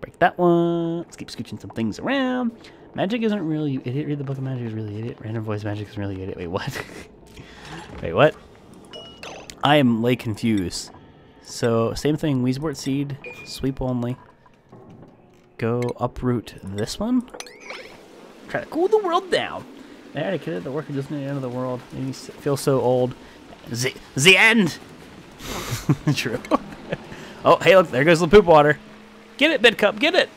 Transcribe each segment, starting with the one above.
Break that one. Let's keep scooching some things around. Magic isn't real, you idiot. Read the book of magic is really idiot. Random voice magic is really idiot. Wait, what? Wait, what? I am late confused. So, same thing. Weezewort seed. Sweep only. Go uproot this one. Try to cool the world down. I had a kid at the work who just knew the end of the world. And he feels so old. The end! True. Oh, hey, look. There goes the poop water. Get it, Bidcup. Get it!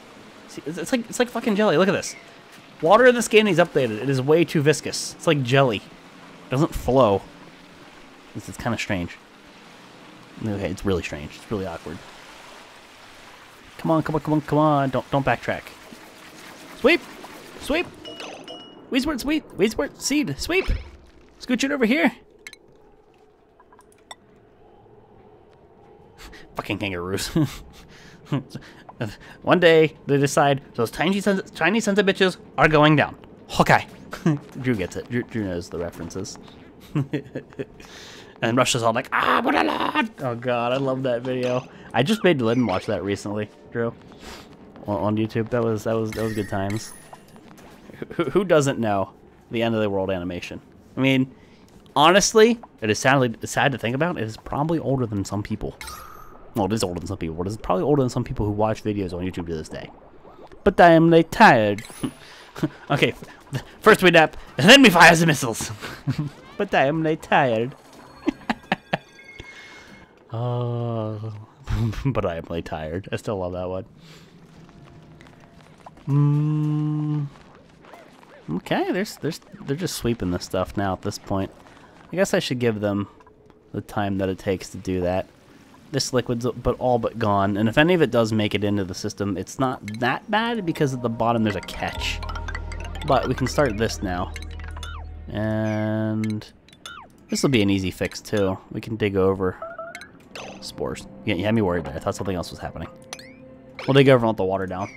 See, it's like fucking jelly. Look at this. Water in this game needs updated. It is way too viscous. It's like jelly. It doesn't flow. It's kind of strange. Okay, it's really strange. It's really awkward. Come on, come on, come on, come on. Don't backtrack. Sweep! Sweep! Weezewort sweep! Weezewort seed! Sweep! Scooch it over here! Fucking kangaroos. One day, they decide those tiny sons of bitches are going down. Okay. Drew gets it. Drew knows the references. And Russia's all like, ah, what a lot! Oh god, I love that video. I just made Lynn watch that recently, Drew, on YouTube. That was good times. Who doesn't know the end of the world animation? I mean, honestly, it is sad to think about. It is probably older than some people. Well, it is older than some people. It is probably older than some people who watch videos on YouTube to this day. But I am late tired. Okay, first we nap, and then we fire the missiles. But I am late tired. Oh, but I am late tired. I still love that one. Okay, they're just sweeping this stuff now at this point. I guess I should give them the time that it takes to do that. This liquid's all but gone, and if any of it does make it into the system, it's not that bad because at the bottom there's a catch. But we can start this now. And this will be an easy fix too. We can dig over spores. Yeah, you had me worried there. I thought something else was happening. We'll dig over and let the water down.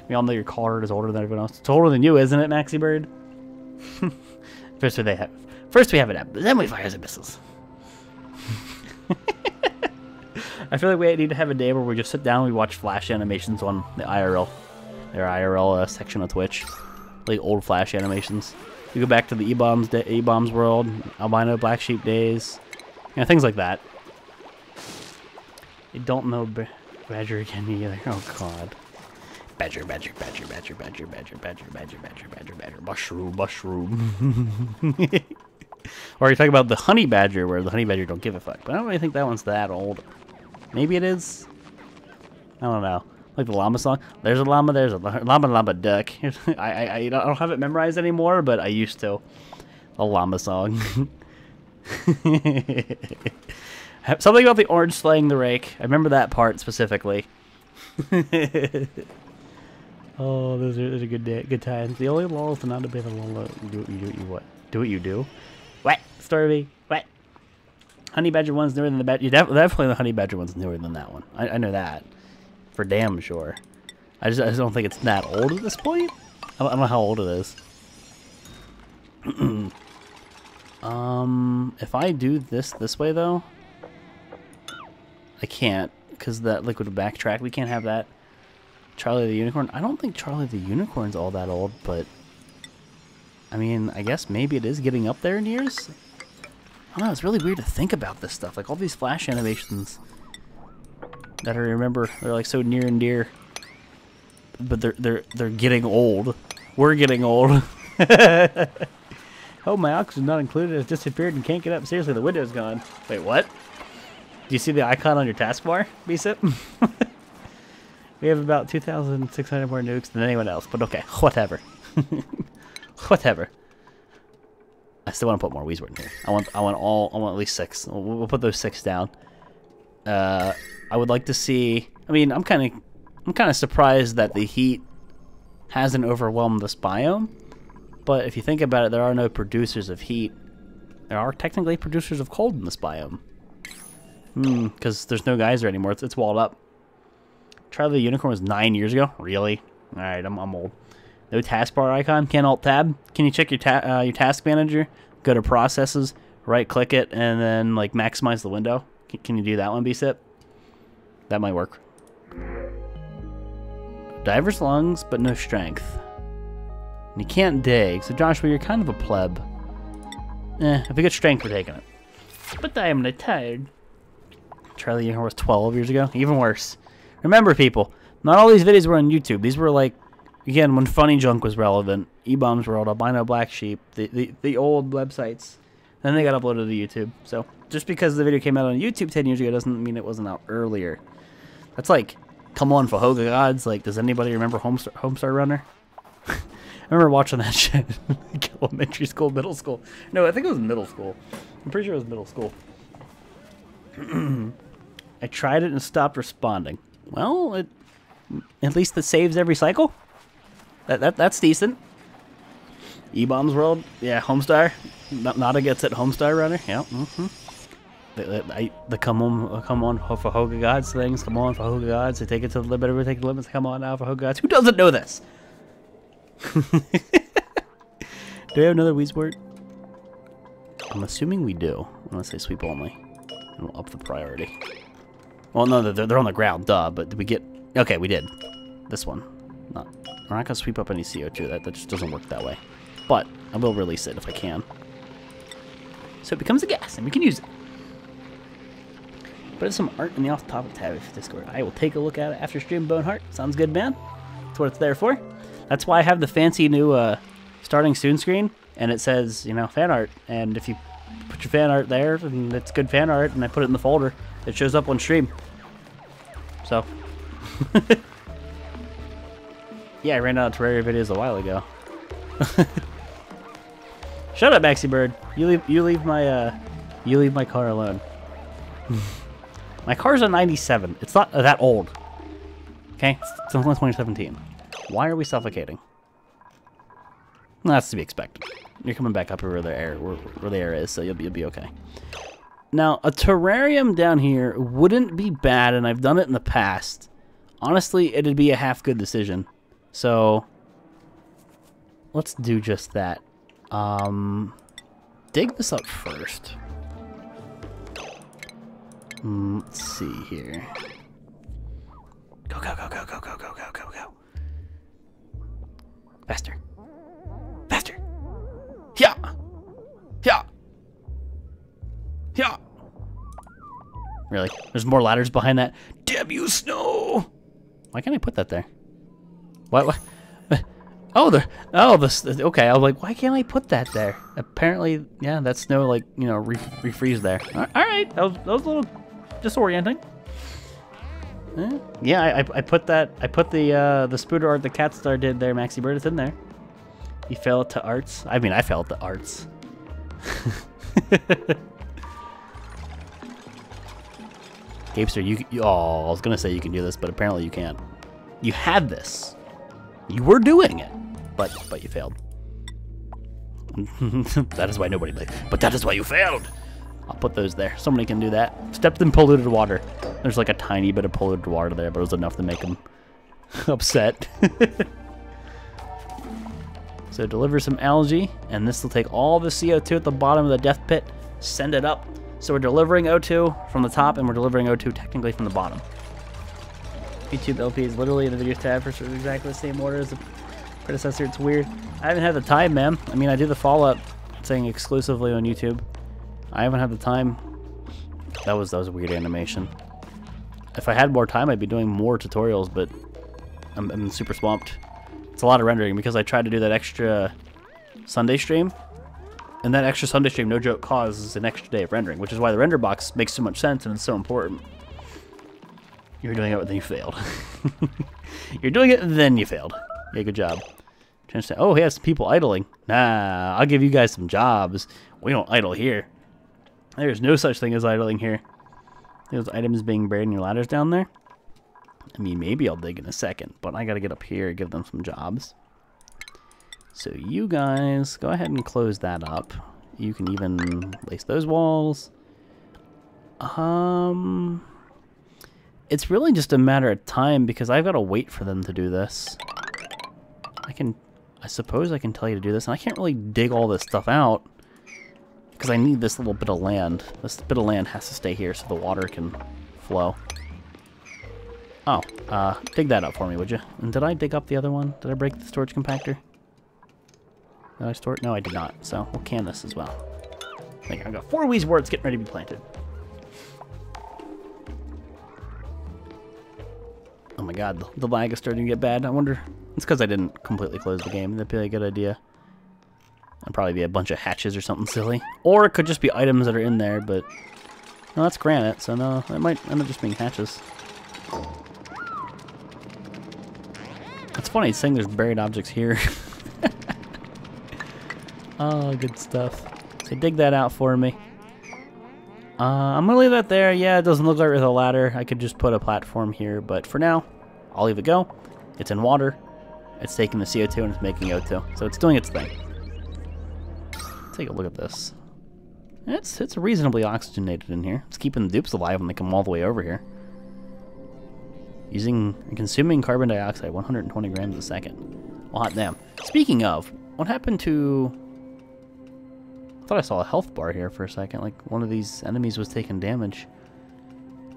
We all know your card is older than everyone else. It's older than you, isn't it, Maxi Bird? First we have it up, but then we fire the missiles. I feel like we need to have a day where we just sit down and we watch Flash animations on the IRL. Their IRL section of Twitch. Like old Flash animations. We go back to the E-Bombs world, Albino Black Sheep days. You know, things like that. I don't know Badger again either. Oh god. Badger, badger, badger, badger, badger, badger, badger, badger, badger, badger, badger, mushroom, mushroom. Or you talk about the honey badger, where the honey badger don't give a fuck. But I don't really think that one's that old. Maybe it is. I don't know. Like the llama song. There's a llama. There's a llama duck. I don't have it memorized anymore, but I used to. The llama song. Something about the orange slaying the rake. I remember that part specifically. Oh, those are good times. The only law is to not obey the law. Do what you do. What? Stormy? What? Honey badger one's newer than the badger. Definitely the honey badger one's newer than that one. I know that for damn sure. I just don't think it's that old at this point. I don't know how old it is. If I do this way though, I can't because that liquid backtrack. We can't have that. Charlie the Unicorn. I don't think Charlie the Unicorn's all that old, but I mean, I guess maybe it is getting up there in years. I don't know. It's really weird to think about this stuff. Like all these Flash animations that I remember, they're like so near and dear, but they're getting old. We're getting old. Oh, my oxygen not included has disappeared and can't get up. Seriously, the window's gone. Wait, what? Do you see the icon on your taskbar, BSIP? We have about 2,600 more nukes than anyone else, but okay, whatever. Whatever. I still want to put more Weezewort in here. I want at least 6. We'll put those 6 down. I would like to see. I mean, I'm kind of surprised that the heat hasn't overwhelmed this biome. But if you think about it, there are no producers of heat. There are technically producers of cold in this biome. Because there's no geyser anymore. It's walled up. Charlie the Unicorn was 9 years ago. Really? All right, I'm old. No taskbar icon. Can't alt tab. Can you check your task manager? Go to processes. right-click it, and then, like, maximize the window. Can you do that one, BSIP? That might work. Diver's lungs, but no strength. And you can't dig, so Joshua, you're kind of a pleb. If we get strength, we're taking it. But I am tired. Charlie Unicorn was 12 years ago. Even worse. Remember, people, not all these videos were on YouTube. These were like, again, when Funny Junk was relevant. E-Bombs World, Albino Black Sheep, the old websites. Then they got uploaded to YouTube. So just because the video came out on YouTube 10 years ago doesn't mean it wasn't out earlier. That's like, come on, Fahoga Gods. Like, does anybody remember Homestar Runner? I remember watching that shit in elementary school, middle school. No, I think it was middle school. I'm pretty sure it was middle school. I tried it and stopped responding. Well, at least it saves every cycle. That's decent. E-Bombs World, yeah, Homestar. Nada gets it, Homestar Runner. Yeah. The come on Fahoga Gods things. Come on, Fahoga Gods. They take it to the limit. We take the limits. Come on now, Fahoga Gods. Who doesn't know this? Do we have another Weezwort? I'm assuming we do. I'm gonna say sweep only. And we'll up the priority. Well, no, they're on the ground, duh. But did we get? Okay, we did. This one. We're not gonna sweep up any CO2. That just doesn't work that way. But I will release it if I can. So it becomes a gas, and we can use it. But there's some art in the off-topic tab of Discord. I will take a look at it after stream. Boneheart sounds good, man. That's what it's there for. That's why I have the fancy new starting soon screen, and it says, you know, fan art. And if you put your fan art there, and it's good fan art, and I put it in the folder, it shows up on stream. So, yeah, I ran out of Terraria videos a while ago. Shut up, Maxi Bird. You leave my car alone. My car's a 97. It's not that old. Okay, it's only 2017. Why are we suffocating? Well, that's to be expected. You're coming back up where the air is, so you'll be okay. Now, a terrarium down here wouldn't be bad, and I've done it in the past. Honestly, it'd be a half good decision. So let's do just that. Dig this up first. Let's see here. Go, go, go, go, go, go, go, go, go, go. Faster. Faster. Yeah. Yeah. Yeah. Really? There's more ladders behind that. Damn you, Snow! Why can't I put that there? What? Oh, okay. I was like, why can't I put that there? Apparently, yeah, that snow, like, you know, refreeze there. All right, that was a little disorienting. Yeah, I put the Spooder art the Cat Star did there, Maxi Bird. It's in there. You fell to arts. I mean, I fell to arts. Gapester, oh, I was gonna say you can do this, but apparently you can't. You had this. You were doing it, but you failed. That is why nobody likes. But that is why you failed. I'll put those there. Somebody can do that. Stepped in polluted water. There's like a tiny bit of polluted water there, but it was enough to make them upset. So deliver some algae, and this will take all the CO2 at the bottom of the death pit, send it up. So we're delivering O2 from the top, and we're delivering O2 technically from the bottom. YouTube LP is literally in the videos tab for sort of exactly the same order as the predecessor. It's weird. I haven't had the time, man. I mean, I did the follow-up saying exclusively on YouTube. I haven't had the time. That was a weird animation. If I had more time, I'd be doing more tutorials, but I'm super swamped. It's a lot of rendering because I tried to do that extra Sunday stream, and that extra Sunday stream, no joke, causes an extra day of rendering, which is why the render box makes so much sense and it's so important. You were doing it, but then you failed. You're doing it, and then you failed. Yeah, good job. Oh, he has some people idling. Nah, I'll give you guys some jobs. We don't idle here. There's no such thing as idling here. Those items being buried in your ladders down there. I mean, maybe I'll dig in a second, but I gotta get up here and give them some jobs. So you guys, go ahead and close that up. You can even lace those walls. It's really just a matter of time because I've got to wait for them to do this. I suppose I can tell you to do this, and I can't really dig all this stuff out Because I need this little bit of land. This bit of land has to stay here so the water can flow. Oh, dig that up for me, would you? And did I dig up the other one? Did I break the storage compactor? Did I store it? No, I did not. So we'll can this as well. There, I've got 4 weeds words getting ready to be planted. Oh my god, the lag is starting to get bad. I wonder... It's because I didn't completely close the game. That'd be a good idea. That'd probably be a bunch of hatches or something silly. Or it could just be items that are in there, but... No, that's granite, so no, it might end up just being hatches. It's funny saying there's buried objects here. Oh, good stuff. So dig that out for me. I'm gonna leave that there. Yeah, it doesn't look like there's a ladder. I could just put a platform here, but for now, I'll leave it go. It's in water. It's taking the CO2 and it's making O2. So it's doing its thing. Take a look at this. It's reasonably oxygenated in here. It's keeping the dupes alive when they come all the way over here. Using and consuming carbon dioxide, 120 grams a second. Well, hot damn. Speaking of, what happened to... I thought I saw a health bar here for a second. Like one of these enemies was taking damage.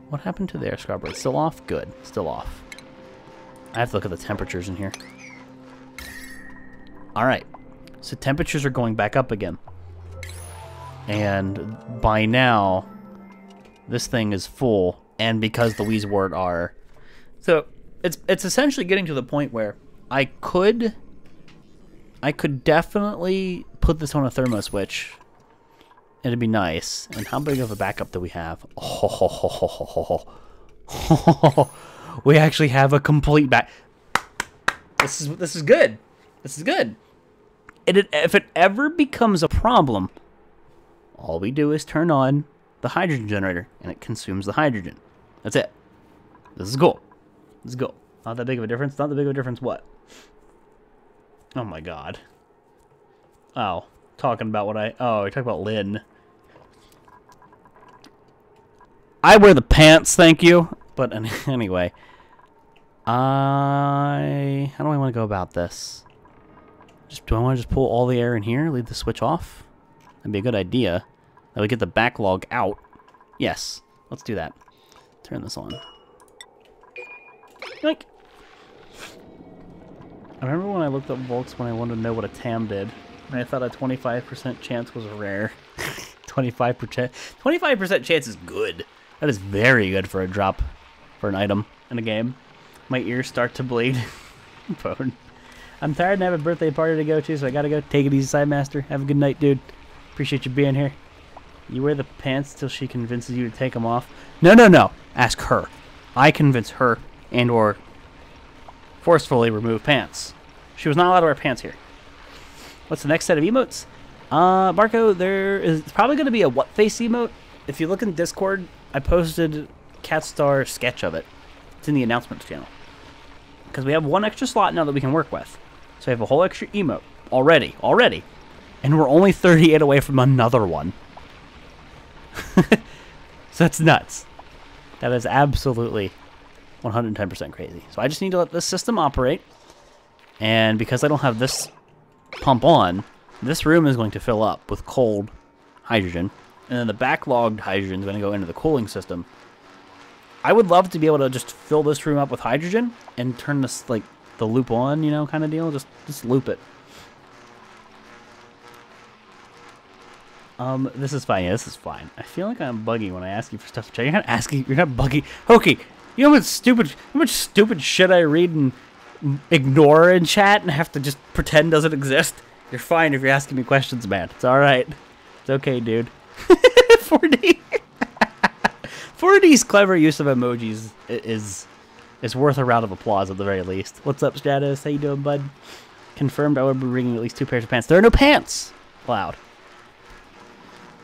What happened to the air scrubber? It's still off? Good. Still off. I have to look at the temperatures in here. Alright. So temperatures are going back up again. And by now, this thing is full. And because the Weezwort are... So, it's essentially getting to the point where I could definitely put this on a thermo switch. It'd be nice. And how big of a backup do we have? Oh, we actually have a complete back. This is good. This is good. If it ever becomes a problem, all we do is turn on the hydrogen generator, and it consumes the hydrogen. That's it. This is cool. This is cool. Not that big of a difference. Not that big of a difference. What? Oh my god. Oh, talking about what I... Oh, you're talking about Lynn. I wear the pants, thank you. But anyway. How do I want to go about this? Do I want to just pull all the air in here? Leave the switch off? That'd be a good idea. That would get the backlog out. Yes. Let's do that. Turn this on. Yoink. I remember when I looked up Volx when I wanted to know what a TAM did. And I thought a 25% chance was rare. 25%. 25% chance is good. That is very good for a drop for an item in a game. My ears start to bleed. Phone. I'm tired and I have a birthday party to go to, so I gotta go. Take it easy, Sidemaster. Have a good night, dude. Appreciate you being here. You wear the pants till she convinces you to take them off. No, no, no. Ask her. I convince her and or forcefully remove pants. She was not allowed to wear pants here. What's the next set of emotes? Marco, there is probably going to be a what face emote. If you look in Discord, I posted Catstar sketch of it. It's in the announcements channel. Because we have one extra slot now that we can work with. So we have a whole extra emote already. And we're only 38 away from another one. So that's nuts. That is absolutely 110% crazy. So I just need to let this system operate. And because I don't have this pump on, this room is going to fill up with cold hydrogen. And then the backlogged hydrogen is going to go into the cooling system. I would love to be able to just fill this room up with hydrogen and turn this, like, the loop on, you know, kind of deal. Just loop it. This is fine. Yeah, this is fine. I feel like I'm buggy when I ask you for stuff to check. You're not asking. You're not buggy. Okay, you know how much stupid shit I read and ignore in chat and have to just pretend doesn't exist? You're fine if you're asking me questions, man. It's all right. It's okay, dude. 4D. 4D's clever use of emojis is worth a round of applause at the very least. What's up, Stratus? How you doing, bud? Confirmed I will be bringing at least 2 pairs of pants. There are no pants allowed.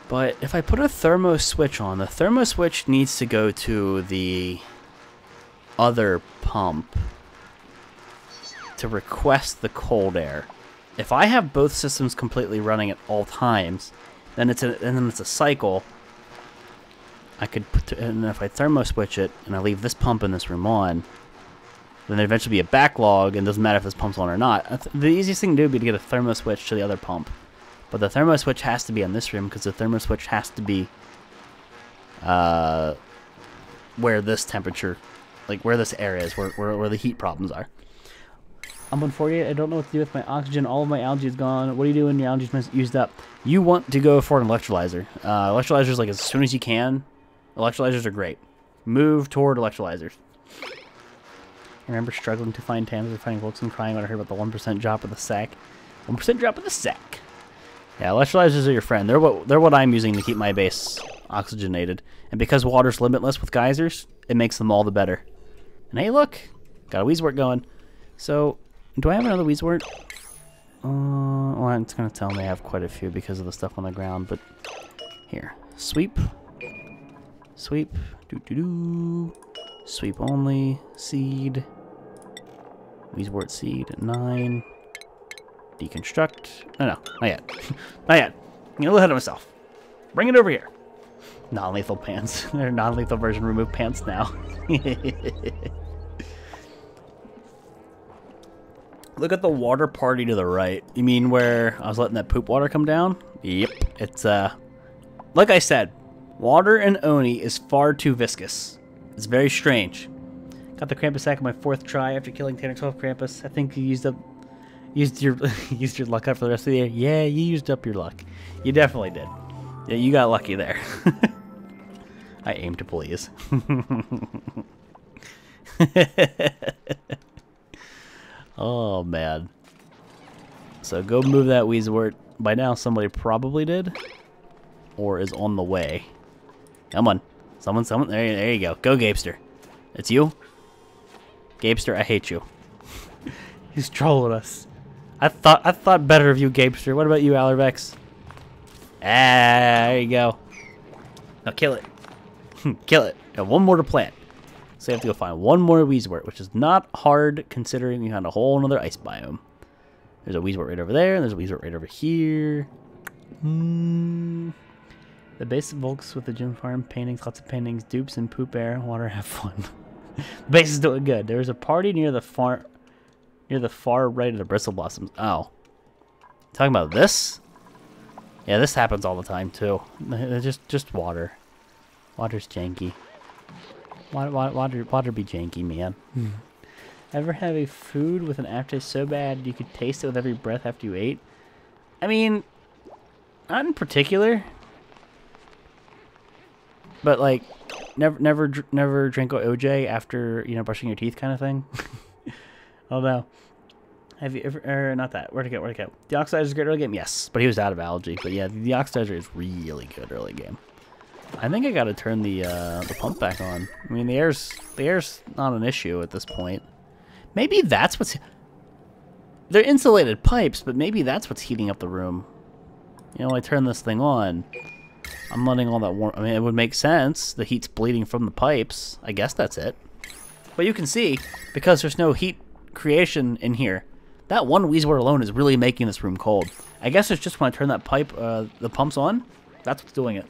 But if I put a thermo switch on, the thermo switch needs to go to the other pump to request the cold air. If I have both systems completely running at all times, then it's a cycle. I could and if I thermo switch it and I leave this pump in this room on, then there'd eventually be a backlog, and it doesn't matter if this pump's on or not. The easiest thing to do would be to get a thermo switch to the other pump, But the thermo switch has to be on this room because the thermo switch has to be where this temperature, like where this area is, where the heat problems are. I'm on 48. I don't know what to do with my oxygen. All of my algae is gone. What do you do when your algae is used up? You want to go for an electrolyzer. Electrolyzers, like as soon as you can. Electrolyzers are great. Move toward electrolyzers. I remember struggling to find Tams and finding Volx and crying when I heard about the 1% drop of the sack. 1% drop of the sack. Yeah, electrolyzers are your friend. They're what I'm using to keep my base oxygenated. And because water's limitless with geysers, it makes them all the better. And hey, look, got a Weezewort going. So, do I have another Weezewort? Well, it's gonna tell me I have quite a few because of the stuff on the ground. But here, sweep, sweep, sweep only, seed, Weezewort seed at 9. Deconstruct. No, not yet. Not yet. I'm getting a little ahead of myself. Bring it over here. Non-lethal pants. They're non-lethal version remove pants now. Look at the water party to the right. You mean where I was letting that poop water come down? Yep. It's, like I said, water in Oni is far too viscous. It's very strange. Got the Krampus sack on my 4th try after killing 10 or 12 Krampus. I think you used your luck up for the rest of the year. Yeah, you used up your luck. You definitely did. Yeah, you got lucky there. I aim to please. Oh man. So go move that Weezewort. By now somebody probably did, or is on the way. Come on, someone. There you go. Go, Gapester. It's you, Gapester. I hate you. He's trolling us. I thought better of you, Gapester. What about you, Alervex? Ah, there you go. Now kill it. Kill it. Got one more to plant. So you have to go find one more Weezewort, which is not hard considering we found a whole another ice biome. There's a Weezewort right over there, and there's a Weezewort right over here. The base of Volx with the gym farm, paintings, lots of paintings, dupes, and poop air, water, have fun. The base is doing good. There's a party near the far right of the Bristle Blossoms. Oh. Talking about this? Yeah, this happens all the time too. Just water. Water's janky. Water be janky, man. Ever have a food with an aftertaste so bad you could taste it with every breath after you ate? I mean, not in particular. But like, never drink OJ after, you know, brushing your teeth kind of thing. Oh no. Have you ever, not that, where'd it go? The Oxidizer is great early game? Yes, but he was out of algae. But yeah, the Oxidizer is really good early game. I think I gotta turn the pump back on. I mean, the air's not an issue at this point. Maybe that's what's... They're insulated pipes, but maybe that's what's heating up the room. You know, when I turn this thing on, I'm letting all that warm... I mean, it would make sense. The heat's bleeding from the pipes. I guess that's it. But you can see, because there's no heat creation in here, that one Weezewort alone is really making this room cold. I guess it's just when I turn that pipe, the pumps on, that's what's doing it.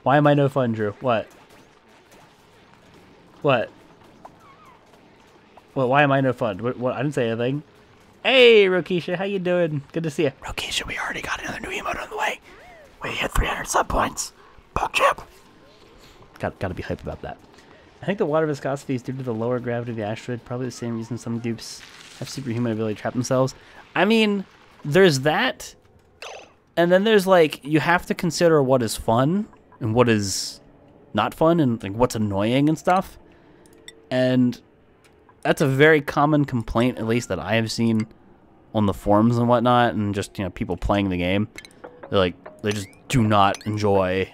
Why am I no fun, Drew? What? What? Well, why am I no fun? What? I didn't say anything. Hey, Rokisha, how you doing? Good to see you. Rokisha, we already got another new emote on the way. We hit 300 sub points. Poke chip. Got to be hype about that. I think the water viscosity is due to the lower gravity of the asteroid. Probably the same reason some dupes have superhuman ability to trap themselves. I mean, there's that. And then there's like, you have to consider what is fun and what is not fun and like what's annoying and stuff. And that's a very common complaint, at least that I have seen on the forums and whatnot, and just, you know, people playing the game. They're like, they just do not enjoy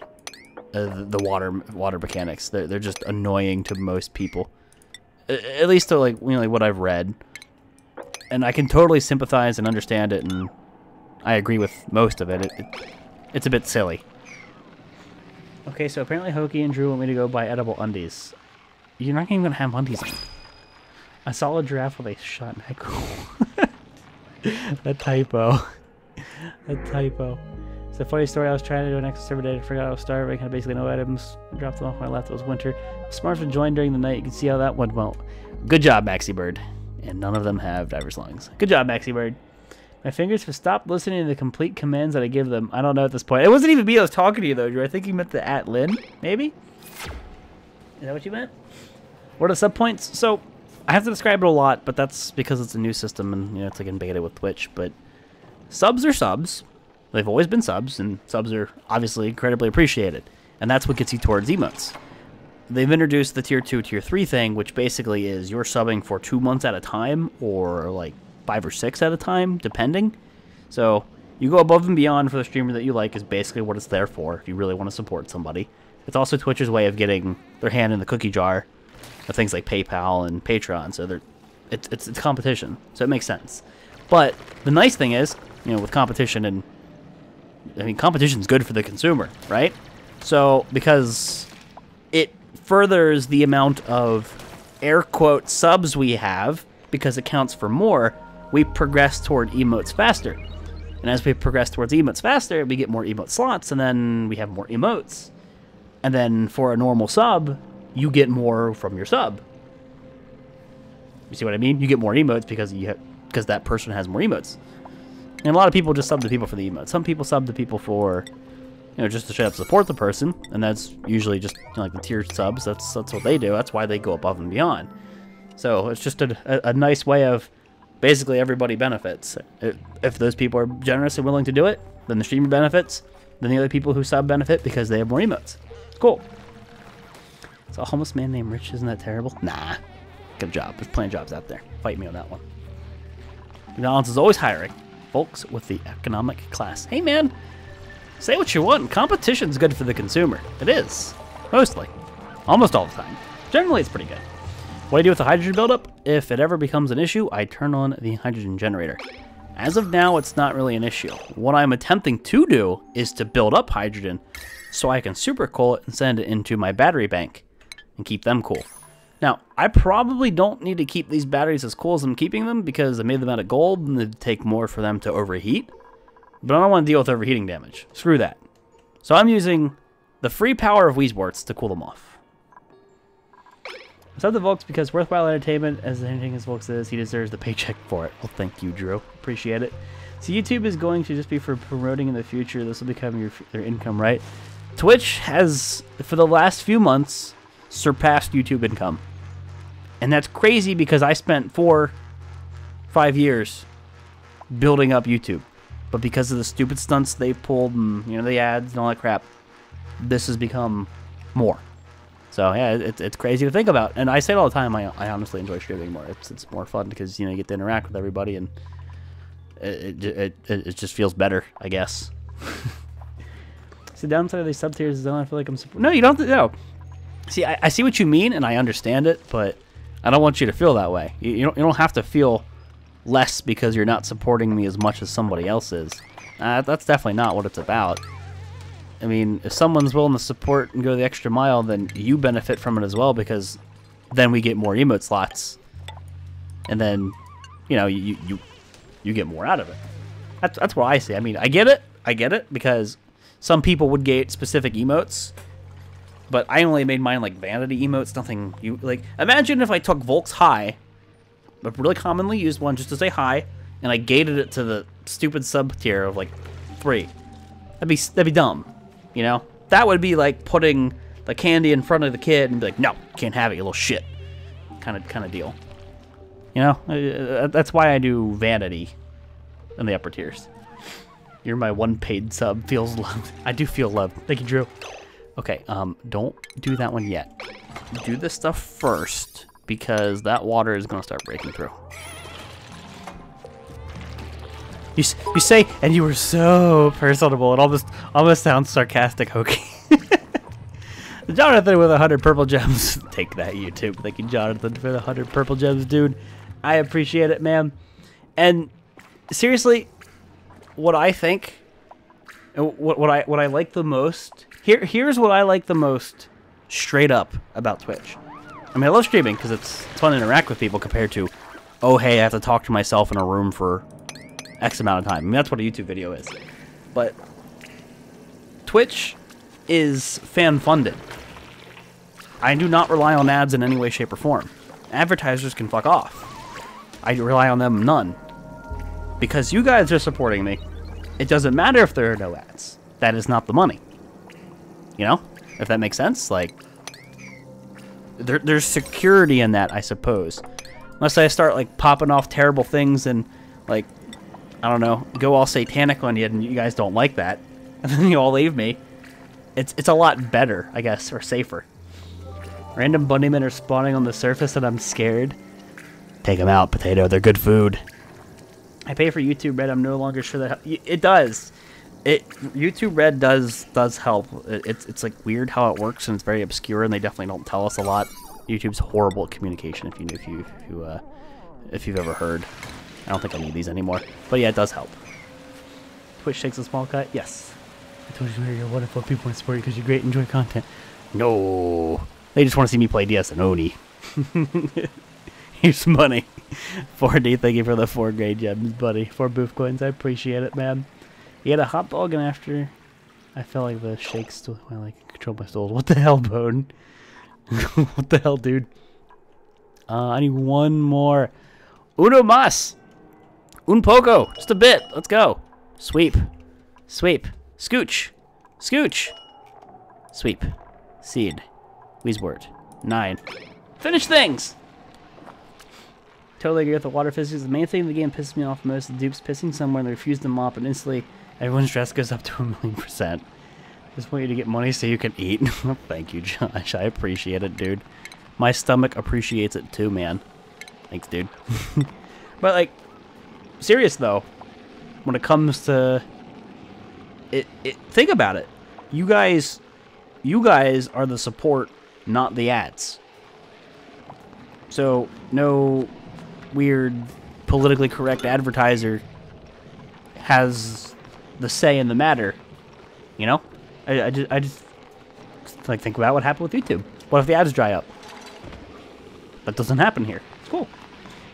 the water mechanics. They're just annoying to most people, at least to like, you know, like what I've read. And I can totally sympathize and understand it, and I agree with most of it. It's a bit silly. Okay, so apparently Hokie and Drew want me to go buy edible undies. You're not even gonna have undies on. I saw a giraffe with a shot neck. That typo. That typo. It's a funny story. I was trying to do an extra server day. I forgot I was starving. I had basically no items. I dropped them off when I left. It was winter. Smarts would join during the night. You can see how that went well. Good job, Maxi Bird. And none of them have diver's lungs. Good job, Maxi Bird. My fingers have stopped listening to the complete commands that I give them. I don't know at this point. It wasn't even me that was talking to you, though, Drew. I think you meant the @Lin, maybe? Is that what you meant? What are the subpoints? So, I have to describe it a lot, but that's because it's a new system, and, you know, it's like in beta with Twitch, but subs are subs. They've always been subs, and subs are obviously incredibly appreciated. And that's what gets you towards emotes. They've introduced the tier 2, tier 3 thing, which basically is you're subbing for 2 months at a time, or like 5 or 6 at a time, depending. So you go above and beyond for the streamer that you like is basically what it's there for, if you really want to support somebody. It's also Twitch's way of getting their hand in the cookie jar of things like PayPal and Patreon, so it's competition, so it makes sense. But the nice thing is, you know, with competition, and I mean, competition's good for the consumer, right? So, because it furthers the amount of air quote subs we have, because it counts for more, we progress toward emotes faster. And as we progress towards emotes faster, we get more emote slots, and then we have more emotes. And then for a normal sub, you get more from your sub. You see what I mean? You get more emotes because because that person has more emotes. And a lot of people just sub to people for the emotes. Some people sub to people for, you know, just to straight up support the person, and that's usually just, you know, like the tier subs. That's what they do. That's why they go above and beyond. So it's just a nice way of basically everybody benefits. If those people are generous and willing to do it, then the streamer benefits. Then the other people who sub benefit because they have more emotes. It's cool. It's a homeless man named Rich. Isn't that terrible? Nah. Good job. There's plenty of jobs out there. Fight me on that one. McDonald's is always hiring. Folks with the economic class. Hey, man. Say what you want. Competition's good for the consumer. It is. Mostly. Almost all the time. Generally, it's pretty good. What I do with the hydrogen buildup? If it ever becomes an issue, I turn on the hydrogen generator. As of now, it's not really an issue. What I'm attempting to do is to build up hydrogen so I can supercool it and send it into my battery bank and keep them cool. Now, I probably don't need to keep these batteries as cool as I'm keeping them because I made them out of gold and it'd take more for them to overheat. But I don't want to deal with overheating damage. Screw that. So I'm using the free power of Wii Sports to cool them off. I sub the Volx because worthwhile entertainment, as entertaining as Volx is, he deserves the paycheck for it. Well, thank you, Drew. Appreciate it. So YouTube is going to just be for promoting in the future. This will become their income, right? Twitch has, for the last few months, surpassed YouTube income. And that's crazy because I spent 4-5 years building up YouTube. But because of the stupid stunts they pulled and, you know, the ads and all that crap, this has become more. So yeah, it's crazy to think about. And I say it all the time, I honestly enjoy streaming more. It's more fun because, you know, you get to interact with everybody and it just feels better, I guess. See, the downside of these sub tiers is I don't feel like I'm no, you don't have to, no. See, I see what you mean and I understand it, but I don't want you to feel that way. You don't have to feel less because you're not supporting me as much as somebody else is. That's definitely not what it's about. I mean, if someone's willing to support and go the extra mile, then you benefit from it as well because then we get more emote slots. And then, you know, you get more out of it. That's what I see. I mean, I get it because some people would get specific emotes, but I only made mine like vanity emotes, nothing you like. Imagine if I took Volx High, a really commonly used one just to say hi, and I gated it to the stupid sub tier of like 3. That'd be dumb. You know, that would be like putting the candy in front of the kid and be like, no, can't have it, you little shit, kind of deal. You know, that's why I do vanity in the upper tiers. You're my one paid sub, feels loved. I do feel loved. Thank you, Drew. Okay, don't do that one yet. Do this stuff first because that water is gonna start breaking through. You say, and you were so personable. It almost sounds sarcastic, hokey. Jonathan with 100 purple gems. Take that, YouTube. Thank you, Jonathan, for the 100 purple gems, dude. I appreciate it, man. And seriously, what I think, what I like the most. Here's what I like the most, straight up, about Twitch. I mean, I love streaming because it's fun to interact with people compared to, oh hey, I have to talk to myself in a room for X amount of time. I mean, that's what a YouTube video is. But Twitch is fan-funded. I do not rely on ads in any way, shape, or form. Advertisers can fuck off. I rely on them none. because you guys are supporting me, it doesn't matter if there are no ads. That is not the money. You know? If that makes sense? Like, there's security in that, I suppose. Unless I start, like, popping off terrible things and, like, I don't know, go all satanic on you and you guys don't like that. And then you all leave me. It's a lot better, I guess, or safer. Random bunnymen are spawning on the surface and I'm scared. Take them out, Potato. They're good food. I pay for YouTube Red. I'm no longer sure that... It does. YouTube Red does help. It's like weird how it works and it's very obscure and they definitely don't tell us a lot. YouTube's horrible at communication if you've ever heard. I don't think I need these anymore. But yeah, it does help. Twitch takes a small cut? Yes. I told you you're wonderful people want to support you because you great enjoy content. No. They just want to see me play DS and Oni. Here's some money. 4D, thank you for the 4 grade gems, buddy. 4 booth coins, I appreciate it, man. You had a hot dog and after I felt like the shakes still control my soul. What the hell, Bone? What the hell, dude? I need one more. Uno mas. Un poco. Just a bit. Let's go. Sweep. Sweep. Scooch. Scooch. Sweep. Seed. Wheezewort. 9. Finish things! Totally agree with the water physics. The main thing in the game pisses me off most. The dupes pissing somewhere and they refuse to mop and instantly everyone's stress goes up to 1,000,000%. Just want you to get money so you can eat. Thank you, Josh. I appreciate it, dude. My stomach appreciates it too, man. Thanks, dude. But, like, serious, though. When it comes to... think about it. You guys are the support, not the ads. So, no weird politically correct advertiser has the say in the matter. You know? I just like think about what happened with YouTube. What if the ads dry up? That doesn't happen here. It's cool.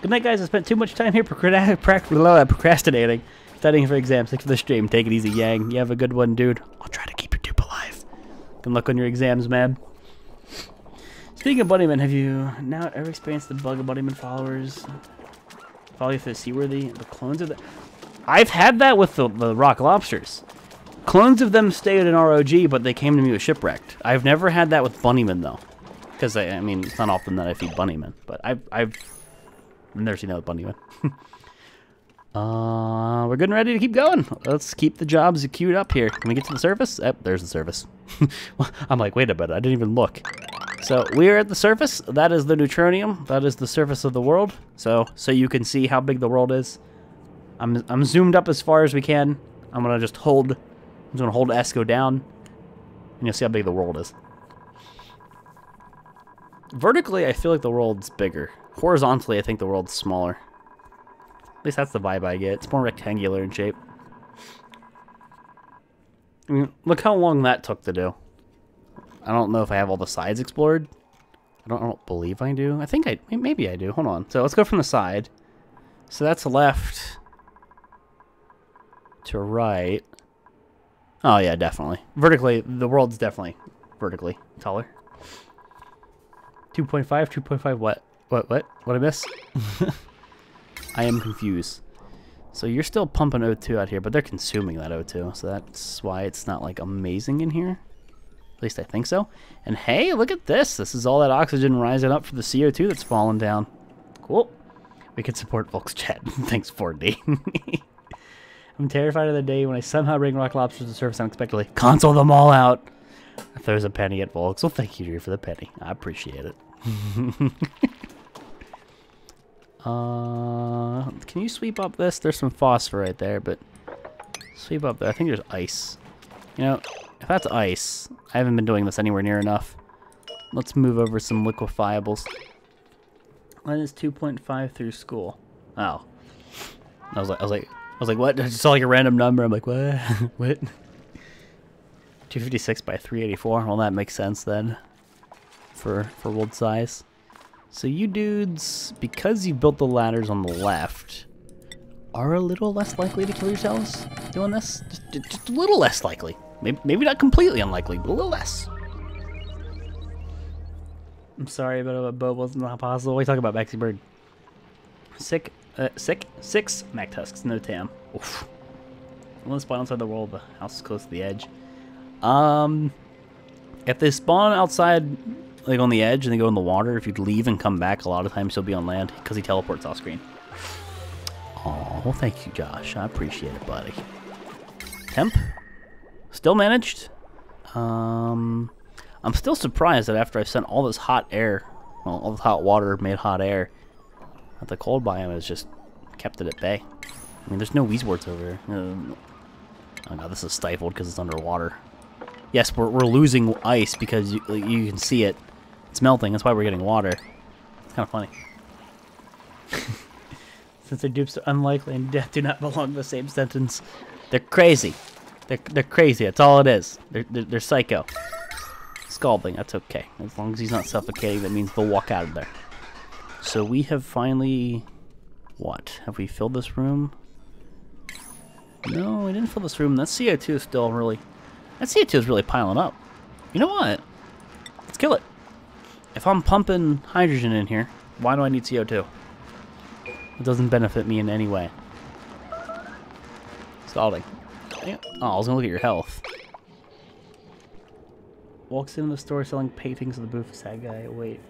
Good night, guys. I spent too much time here procrastinating, studying for exams. Thanks for the stream. Take it easy, Yang. You have a good one, dude. I'll try to keep your dupe alive. Good luck on your exams, man. Speaking of Bunnymen, have you now ever experienced the bug of Bunnymen followers? Follow you through Seaworthy? The clones of the... I've had that with the rock lobsters. Clones of them stayed in ROG, but they came to me with shipwrecked. I've never had that with Bunnymen, though. Because, I mean, it's not often that I feed Bunnymen. But I've never seen that with Bunnymen. We're good and ready to keep going. Let's keep the jobs queued up here. Can we get to the surface? Yep, there's the surface. I'm like, wait a minute, I didn't even look. So we're at the surface. That is the neutronium. That is the surface of the world. So you can see how big the world is. I'm zoomed up as far as we can. I'm gonna just hold. I'm just gonna hold S, go down, and you'll see how big the world is. Vertically, I feel like the world's bigger. Horizontally, I think the world's smaller. At least that's the vibe I get. It's more rectangular in shape. I mean, look how long that took to do. I don't know if I have all the sides explored. I don't believe I do. I think maybe I do. Hold on. So let's go from the side. So that's left to right. Oh yeah, definitely. Vertically, the world's definitely vertically taller. 2.5, 2.5 what? What I miss? I am confused. So you're still pumping O2 out here, but they're consuming that O2. So that's why it's not like amazing in here. At least I think so. And hey, look at this. This is all that oxygen rising up for the CO2 that's falling down. Cool. We can support Volx chat. Thanks, 4D. I'm terrified of the day when I somehow bring rock lobsters to the surface unexpectedly. Console them all out. If there's a penny at Volx. Well, thank you, Drew, for the penny. I appreciate it. Can you sweep up this? There's some phosphor right there, but sweep up there. I think there's ice. You know, if that's ice, I haven't been doing this anywhere near enough. Let's move over some liquefiables. When is 2.5 through school? Oh, I was like, what? I just saw like a random number. I'm like, what? What? 256 by 384. Well, that makes sense then. For world size. So you dudes, because you built the ladders on the left, are a little less likely to kill yourselves doing this. Just a little less likely. Maybe not completely unlikely, but a little less. I'm sorry, but a boat wasn't possible. What are you talking about, Maxi Bird? Six Mac Tusks, no TAM. Oof. One spawn outside the world, the house is close to the edge. If they spawn outside, like on the edge, and they go in the water, if you leave and come back, a lot of times he'll be on land because he teleports off screen. Oh, well, thank you, Josh. I appreciate it, buddy. Temp. Still managed. I'm still surprised that after I sent all this hot air, well, all this hot water made hot air, that the cold biome has just kept it at bay. I mean, there's no Weezwarts over here. Oh no, this is stifled because it's underwater. Yes, we're losing ice because you can see it. It's melting. That's why we're getting water. It's kind of funny. Since their dupes are unlikely and death do not belong to the same sentence. They're crazy. They're crazy. That's all it is. They're psycho. Scalding. That's okay. As long as he's not suffocating, that means they'll walk out of there. So we have finally... What? Have we filled this room? No, we didn't fill this room. That CO2 is still really... That CO2 is really piling up. You know what? Let's kill it. If I'm pumping hydrogen in here, why do I need CO2? It doesn't benefit me in any way. Scalding. Oh, I was gonna look at your health. Walks into the store selling paintings of the booth. Sad guy. Wait.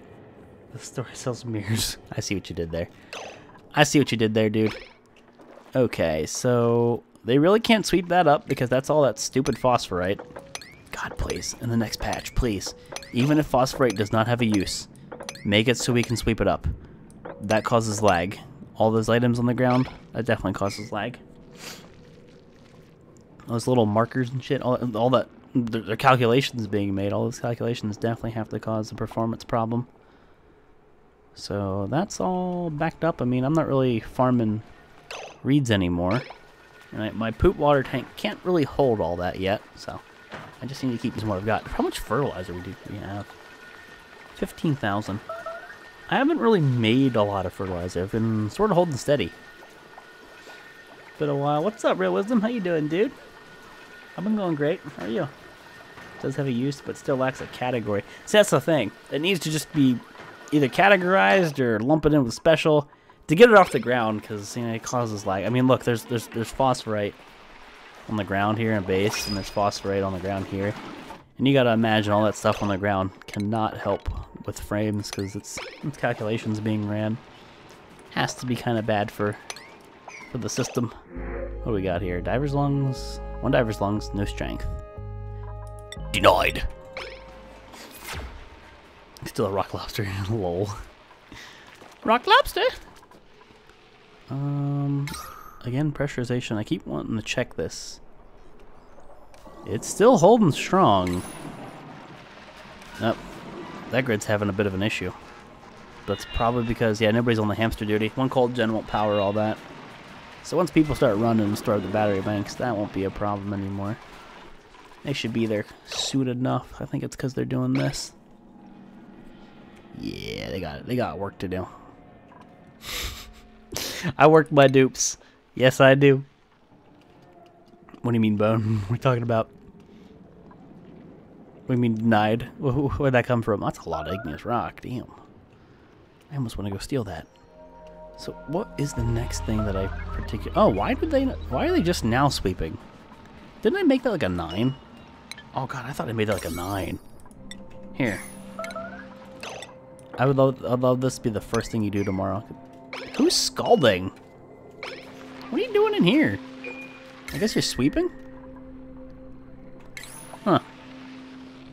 The store sells mirrors. I see what you did there. I see what you did there, dude. Okay, so... They really can't sweep that up because that's all that stupid phosphorite. God, please. In the next patch, please. Even if phosphorite does not have a use, make it so we can sweep it up. That causes lag. All those items on the ground, that definitely causes lag. Those little markers and shit, all that, their calculations being made, all those calculations definitely have to cause a performance problem. So that's all backed up. I mean, I'm not really farming reeds anymore. And my poop water tank can't really hold all that yet, so I just need to keep using what I've got. How much fertilizer do we have? 15,000. I haven't really made a lot of fertilizer. I've been sort of holding steady. Been a while. What's up, Real Wisdom? How you doing, dude? I've been going great. How are you? Does have a use, but still lacks a category. See, that's the thing. It needs to just be either categorized or lump it in with special to get it off the ground, because, you know, it causes lag. I mean, look, there's phosphorite on the ground here in base, and there's phosphorite on the ground here. And you gotta imagine all that stuff on the ground cannot help with frames, because it's calculations being ran. Has to be kind of bad for the system. What do we got here? Diver's lungs. One diver's lungs, no strength. Denied. Still a rock lobster. Lol. Rock lobster. Again, pressurization. I keep wanting to check this. It's still holding strong. Nope. That grid's having a bit of an issue. That's probably because, yeah, nobody's on the hamster duty. One cold gen won't power all that. So once people start running and store the battery banks, that won't be a problem anymore. They should be there soon enough. I think it's because they're doing this. Yeah, they got work to do. I work my dupes. Yes, I do. What do you mean, Bone? What are we talking about? What do you mean, denied? Where'd that come from? That's a lot of igneous rock. Damn. I almost want to go steal that. So, what is the next thing that I particularly... Oh, why are they just now sweeping? Didn't I make that like a 9? Oh, God, I thought I made that like a 9. Here. I'd love this to be the first thing you do tomorrow. Who's scalding? What are you doing in here? I guess you're sweeping? Huh.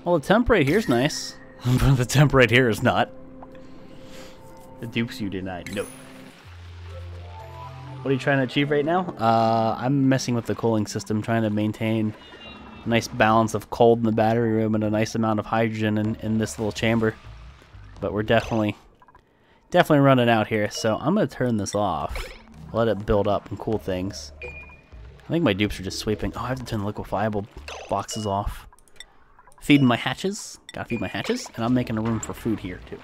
Well, the temp right here's nice. But the temp right here is not. The dupes you denied. Nope. What are you trying to achieve right now? I'm messing with the cooling system, trying to maintain a nice balance of cold in the battery room and a nice amount of hydrogen in this little chamber. But we're definitely running out here, so I'm going to turn this off. Let it build up and cool things. I think my dupes are just sweeping. Oh, I have to turn the liquefiable boxes off. Feeding my hatches. Gotta feed my hatches. And I'm making a room for food here, too.